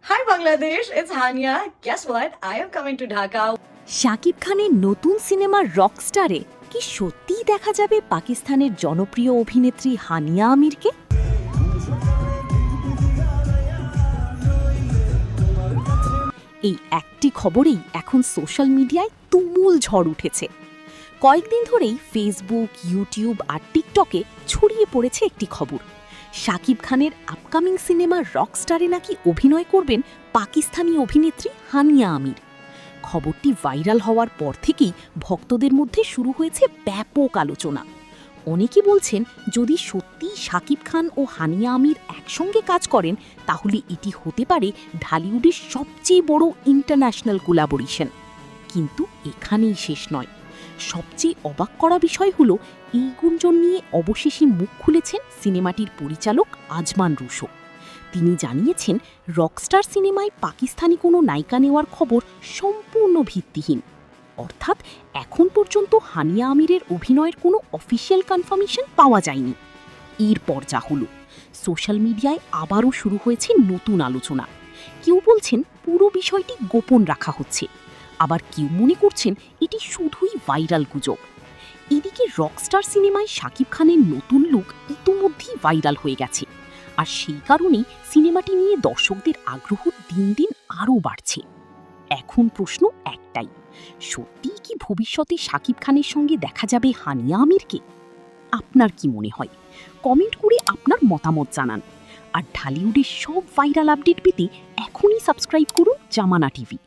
Hi Bangladesh, it's Hania. Guess what? I am coming to Dhaka. Shakib খানের নতুন সিনেমার রকস্টারে কি সত্যিই দেখা যাবে পাকিস্তানের জনপ্রিয় অভিনেত্রী হানিয়া আমিরকে? এই একটি খবরেই এখন সোশ্যাল মিডিয়ায় তুমুল ঝড় উঠেছে। কয়েকদিন ধরেই ফেসবুক, ইউটিউব আর টিকটকে ছড়িয়ে পড়েছে একটি খবর। শাকিব খানের আপকামিং সিনেমার রকস্টারে নাকি অভিনয় করবেন পাকিস্তানি অভিনেত্রী হানিয়া আমির। খবরটি ভাইরাল হওয়ার পর থেকেই ভক্তদের মধ্যে শুরু হয়েছে ব্যাপক আলোচনা। অনেকে বলছেন, যদি সত্যি শাকিব খান ও হানিয়া আমির একসঙ্গে কাজ করেন তাহলে এটি হতে পারে ঢালিউডের সবচেয়ে বড় ইন্টারন্যাশনাল কোলাবোরেশন। কিন্তু এখানেই শেষ নয়। সবচেয়ে অবাক করা বিষয় হলো, এই গুঞ্জন নিয়ে অবশেষে মুখ খুলেছেন সিনেমাটির পরিচালক আজমান রুশো। তিনি জানিয়েছেন, রকস্টার সিনেমায় পাকিস্তানি কোনো নায়িকা নেওয়ার খবর সম্পূর্ণ ভিত্তিহীন। অর্থাৎ এখন পর্যন্ত হানিয়া আমিরের অভিনয়ের কোনো অফিসিয়াল কনফার্মেশন পাওয়া যায়নি। এরপর যা হলো, সোশ্যাল মিডিয়ায় আবারও শুরু হয়েছে নতুন আলোচনা। কেউ বলছেন পুরো বিষয়টি গোপন রাখা হচ্ছে, আবার কেউ মনে করছেন এটি শুধুই ভাইরাল গুজব। এদিকে রকস্টার সিনেমায় শাকিব খানের নতুন লুক ইতোমধ্যেই ভাইরাল হয়ে গেছে, আর সেই কারণেই সিনেমাটি নিয়ে দর্শকদের আগ্রহ দিন দিন আরও বাড়ছে। এখন প্রশ্ন একটাই, সত্যিই কি ভবিষ্যতে শাকিব খানের সঙ্গে দেখা যাবে হানিয়া আমিরকে? আপনার কি মনে হয়? কমেন্ট করে আপনার মতামত জানান। আর ঢালিউডের সব ভাইরাল আপডেট পেতে এখনই সাবস্ক্রাইব করুন জামানা টিভি।